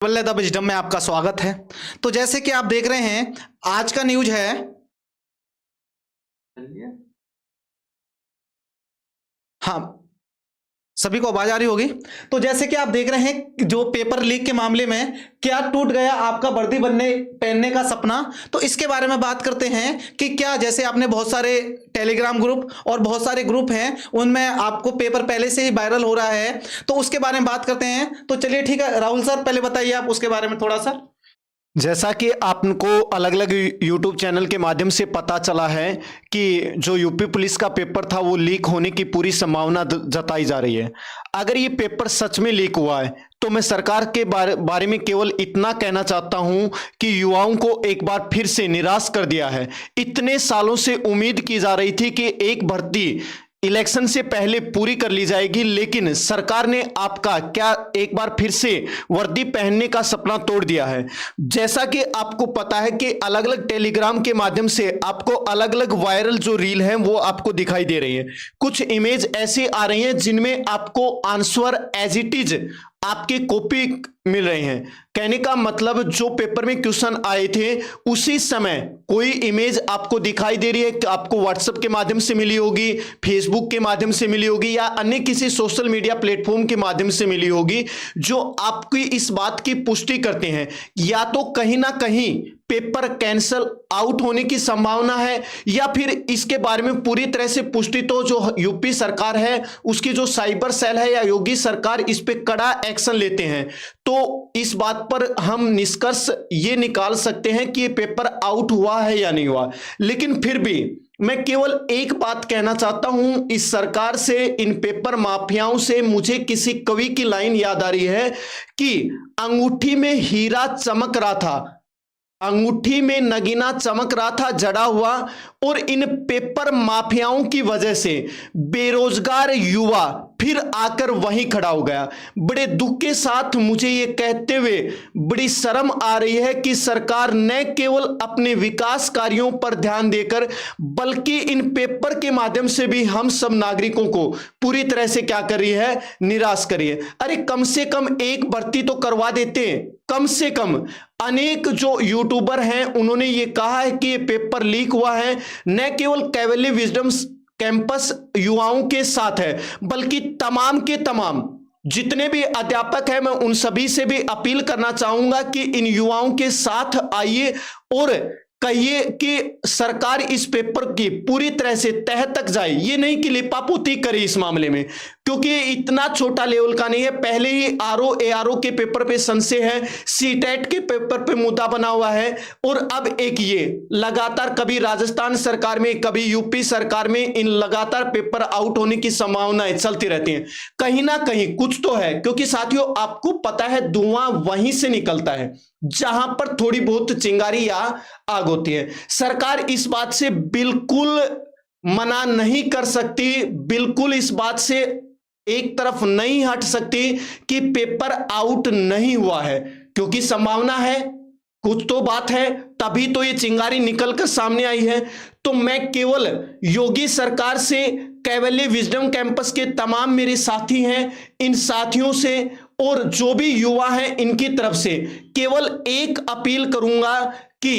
The wisdom में आपका स्वागत है। तो जैसे कि आप देख रहे हैं आज का न्यूज है। हाँ, सभी को आवाज आ रही होगी। तो जैसे कि आप देख रहे हैं जो पेपर लीक के मामले में क्या टूट गया आपका वर्दी पहनने का सपना। तो इसके बारे में बात करते हैं कि क्या जैसे आपने बहुत सारे टेलीग्राम ग्रुप और बहुत सारे ग्रुप हैं उनमें आपको पेपर पहले से ही वायरल हो रहा है, तो उसके बारे में बात करते हैं। तो चलिए ठीक है, राहुल सर पहले बताइए आप उसके बारे में थोड़ा सा। जैसा कि आपको अलग अलग यूट्यूब चैनल के माध्यम से पता चला है कि जो यूपी पुलिस का पेपर था वो लीक होने की पूरी संभावना जताई जा रही है। अगर ये पेपर सच में लीक हुआ है तो मैं सरकार के बारे में केवल इतना कहना चाहता हूं कि युवाओं को एक बार फिर से निराश कर दिया है। इतने सालों से उम्मीद की जा रही थी कि एक भर्ती इलेक्शन से पहले पूरी कर ली जाएगी, लेकिन सरकार ने आपका क्या एक बार फिर से वर्दी पहनने का सपना तोड़ दिया है। जैसा कि आपको पता है कि अलग अलग टेलीग्राम के माध्यम से आपको अलग अलग वायरल जो रील है वो आपको दिखाई दे रही है। कुछ इमेज ऐसे आ रही हैं जिनमें आपको आंसर एज इट इज आपके कॉपी मिल रहे हैं। कहने का मतलब जो पेपर में क्वेश्चन आए थे उसी समय कोई इमेज आपको दिखाई दे रही है कि आपको व्हाट्सएप के माध्यम से मिली होगी, फेसबुक के माध्यम से मिली होगी या अन्य किसी सोशल मीडिया प्लेटफॉर्म के माध्यम से मिली होगी, जो आपकी इस बात की पुष्टि करते हैं या तो कहीं ना कहीं पेपर कैंसल आउट होने की संभावना है या फिर इसके बारे में पूरी तरह से पुष्टि तो जो यूपी सरकार है उसकी जो साइबर सेल है या योगी सरकार इस पे कड़ा एक्शन लेते हैं। तो इस बात पर हम निष्कर्ष ये निकाल सकते हैं कि ये पेपर आउट हुआ है या नहीं हुआ। लेकिन फिर भी मैं केवल एक बात कहना चाहता हूं इस सरकार से, इन पेपर माफियाओं से। मुझे किसी कवि की लाइन याद आ रही है कि अंगूठी में हीरा चमक रहा था, अंगूठी में नगीना चमक रहा था जड़ा हुआ, और इन पेपर माफियाओं की वजह से बेरोजगार युवा फिर आकर वहीं खड़ा हो गया। बड़े दुख के साथ मुझे ये कहते हुए बड़ी शर्म आ रही है कि सरकार न केवल अपने विकास कार्यों पर ध्यान देकर बल्कि इन पेपर के माध्यम से भी हम सब नागरिकों को पूरी तरह से क्या कर रही है, निराश कर रही है। अरे कम से कम एक भर्ती तो करवा देते हैं, कम से कम। अनेक जो यूट्यूबर हैं उन्होंने ये कहा है कि ये पेपर लीक हुआ है न केवल कैवल्य विजडम कैंपस युवाओं के साथ है बल्कि तमाम के तमाम जितने भी अध्यापक हैं, मैं उन सभी से भी अपील करना चाहूंगा कि इन युवाओं के साथ आइए और कहिए कि सरकार इस पेपर की पूरी तरह से तह तक जाए। ये नहीं कि लिपापोती करे इस मामले में, क्योंकि इतना छोटा लेवल का नहीं है। पहले ही आरओ एआरओ के पेपर पे संशय है, सीटेट के पेपर पे मुद्दा बना हुआ है, और अब एक ये लगातार कभी राजस्थान सरकार में कभी यूपी सरकार में इन लगातार पेपर आउट होने की संभावनाएं चलती रहती हैं। कहीं ना कहीं कुछ तो है, क्योंकि साथियों आपको पता है धुआं वहीं से निकलता है जहां पर थोड़ी बहुत चिंगारी या आग होती है। सरकार इस बात से बिल्कुल मना नहीं कर सकती, बिल्कुल इस बात से एक तरफ नहीं हट सकती कि पेपर आउट नहीं हुआ है, क्योंकि संभावना है, कुछ तो बात है, तभी तो ये चिंगारी निकलकर सामने आई है। तो मैं केवल योगी सरकार से, कैवल्य विजडम कैंपस के तमाम मेरे साथी हैं, इन साथियों से और जो भी युवा हैं इनकी तरफ से केवल एक अपील करूंगा कि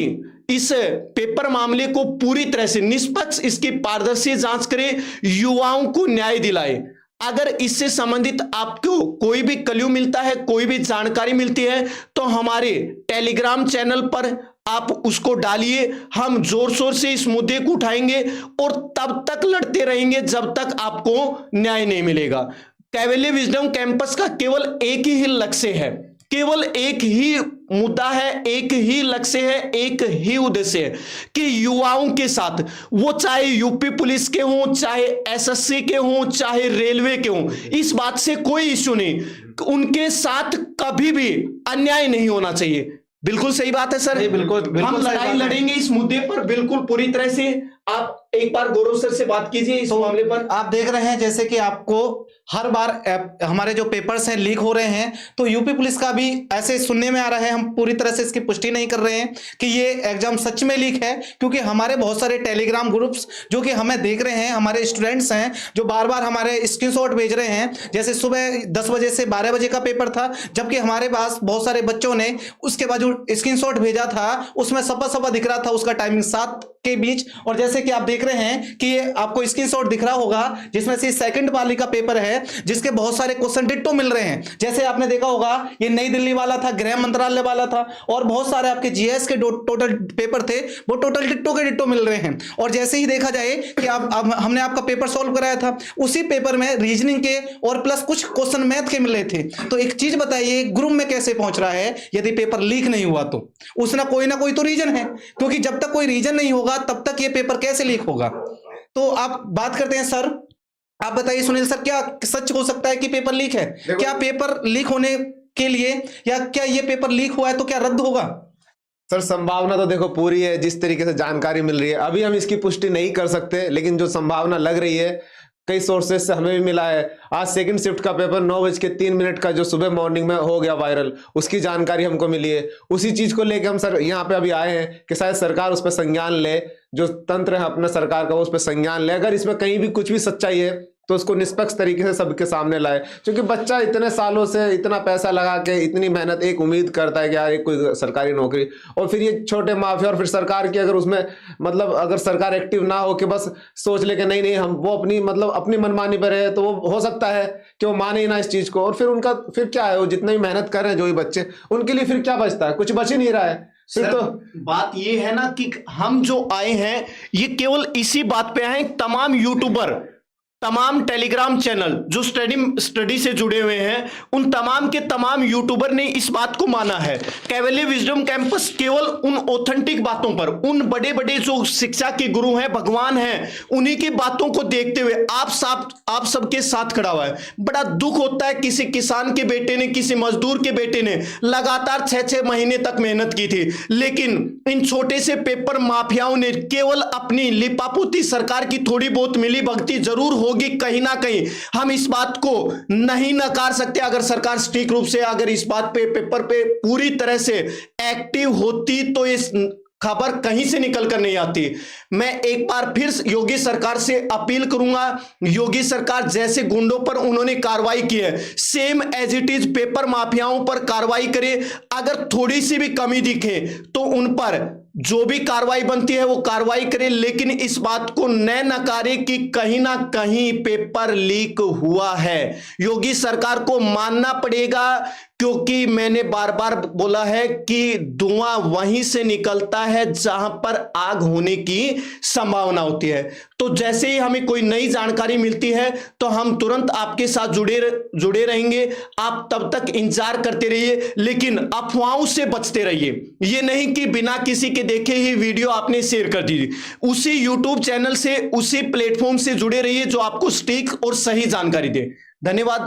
इस पेपर मामले को पूरी तरह से निष्पक्ष, इसकी पारदर्शी जांच करे, युवाओं को न्याय दिलाए। अगर इससे संबंधित आपको कोई भी क्लू मिलता है, कोई भी जानकारी मिलती है, तो हमारे टेलीग्राम चैनल पर आप उसको डालिए। हम जोर शोर से इस मुद्दे को उठाएंगे और तब तक लड़ते रहेंगे जब तक आपको न्याय नहीं मिलेगा। कैवल्य विजडम कैंपस का केवल एक ही लक्ष्य है, केवल एक ही मुद्दा है, एक ही लक्ष्य है, एक ही उद्देश्य है कि युवाओं के साथ, वो चाहे यूपी पुलिस के हों, चाहे एसएससी के हों, चाहे रेलवे के हों, इस बात से कोई इश्यू नहीं, उनके साथ कभी भी अन्याय नहीं होना चाहिए। बिल्कुल सही बात है सर, बिल्कुल हम लड़ाई लड़ेंगे इस मुद्दे पर बिल्कुल पूरी तरह से। आप एक बार गौरव सर से बात कीजिए इस मामले पर। आप देख रहे हैं जैसे कि आपको हर बार हमारे जो पेपर्स हैं लीक हो रहे हैं, तो यूपी पुलिस का भी ऐसे सुनने में आ रहा है, हम पूरी तरह से इसकी पुष्टि नहीं कर रहे हैं कि ये एग्जाम सच में लीक है, क्योंकि हमारे बहुत सारे टेलीग्राम ग्रुप्स जो कि हमें देख रहे हैं, हमारे स्टूडेंट्स हैं जो बार बार हमारे स्क्रीनशॉट भेज रहे हैं। जैसे सुबह 10 बजे से 12 बजे का पेपर था, जबकि हमारे पास बहुत सारे बच्चों ने उसके बाद जो स्क्रीनशॉट भेजा था उसमें सपा सपा दिख रहा था उसका टाइमिंग 7 के बीच। और जैसे कि आप देख रहे हैं कि ये आपको स्क्रीनशॉट दिख रहा होगा जिसमें से सेकंड वाली का पेपर है, जिसके बहुत सारे क्वेश्चन डिट्टो मिल रहे हैं। जैसे आपने देखा होगा ये नई दिल्ली वाला था, गृह मंत्रालय वाला था, और बहुत सारे आपके जीएस के टोटल पेपर थे वो टोटल डिट्टो के डिट्टो मिल रहे हैं। और जैसे ही देखा जाए कि हमने आपका पेपर सॉल्व कराया था, उसी पेपर में रीजनिंग के और प्लस कुछ क्वेश्चन मैथ के मिले थे। तो एक चीज बताइए, ग्रुप में कैसे पहुंच रहा है यदि पेपर लीक नहीं हुआ तो? उसना कोई ना कोई तो रीजन है, क्योंकि जब तक कोई रीजन नहीं होगा तब तक ये पेपर कैसे लीक होगा? तो आप बात करते हैं सर, आप बताइए सुनील सर, क्या सच हो सकता है कि पेपर लीक है? क्या पेपर लीक होने के लिए, या क्या ये पेपर लीक हुआ है तो क्या रद्द होगा? सर संभावना तो देखो पूरी है, जिस तरीके से जानकारी मिल रही है अभी हम इसकी पुष्टि नहीं कर सकते, लेकिन जो संभावना लग रही है कई सोर्सेज से हमें भी मिला है। आज सेकंड शिफ्ट का पेपर 9:03 का जो सुबह मॉर्निंग में हो गया वायरल, उसकी जानकारी हमको मिली है। उसी चीज को लेके हम सर यहाँ पे अभी आए हैं कि शायद सरकार उस पर संज्ञान ले, जो तंत्र है अपना सरकार का उस पर संज्ञान ले। अगर इसमें कहीं भी कुछ भी सच्चाई है तो उसको निष्पक्ष तरीके से सबके सामने लाए, क्योंकि बच्चा इतने सालों से इतना पैसा लगा के इतनी मेहनत, एक उम्मीद करता है कि यार एक कोई सरकारी नौकरी, और फिर ये छोटे माफिया, और फिर सरकार की अगर उसमें मतलब अगर सरकार एक्टिव ना हो कि बस सोच ले कि नहीं नहीं हम वो अपनी मतलब अपनी मनमानी पर है, तो वो हो सकता है कि वो माने ही ना इस चीज को। और फिर उनका फिर क्या है, वो जितना भी मेहनत कर रहे हैं जो भी बच्चे, उनके लिए फिर क्या बचता है? कुछ बच ही नहीं रहा है। सर, तो बात ये है ना कि हम जो आए हैं ये केवल इसी बात पे आए, तमाम यूट्यूबर, तमाम टेलीग्राम चैनल जो स्टडी से जुड़े हुए हैं, उन तमाम के तमाम यूट्यूबर ने इस बात को माना है। कैवल्य विजडम कैंपस केवल उन ऑथेंटिक बातों पर, उन बड़े बड़े जो शिक्षा के गुरु हैं, भगवान हैं, उन्हीं की बातों को देखते हुए आप सबके साथ खड़ा हुआ है। बड़ा दुख होता है, किसी किसान के बेटे ने, किसी मजदूर के बेटे ने लगातार 6-6 महीने तक मेहनत की थी, लेकिन इन छोटे से पेपर माफियाओं ने केवल अपनी लिपापोती, सरकार की थोड़ी बहुत मिली भगती जरूर होगी कहीं ना कहीं, हम इस बात को नहीं नकार सकते। अगर सरकार सटीक रूप से अगर इस बात पे, पेपर पे पूरी तरह से एक्टिव होती तो इस खबर कहीं से निकल कर नहीं आती। मैं एक बार फिर योगी सरकार से अपील करूंगा, योगी सरकार जैसे गुंडों पर उन्होंने कार्रवाई की है, same as it is paper माफियाओं पर कार्रवाई करे। अगर थोड़ी सी भी कमी दिखे तो उन पर जो भी कार्रवाई बनती है वो कार्रवाई करे, लेकिन इस बात को न नकारे कि कहीं ना कहीं पेपर लीक हुआ है। योगी सरकार को मानना पड़ेगा, क्योंकि मैंने बार बार बोला है कि धुआं वहीं से निकलता है जहां पर आग होने की संभावना होती है। तो जैसे ही हमें कोई नई जानकारी मिलती है तो हम तुरंत आपके साथ जुड़े रहेंगे। आप तब तक इंतजार करते रहिए, लेकिन अफवाहों से बचते रहिए। ये नहीं कि बिना किसी के देखे ही वीडियो आपने शेयर कर दी। उसी यूट्यूब चैनल से, उसी प्लेटफॉर्म से जुड़े रहिए जो आपको सटीक और सही जानकारी दे। धन्यवाद।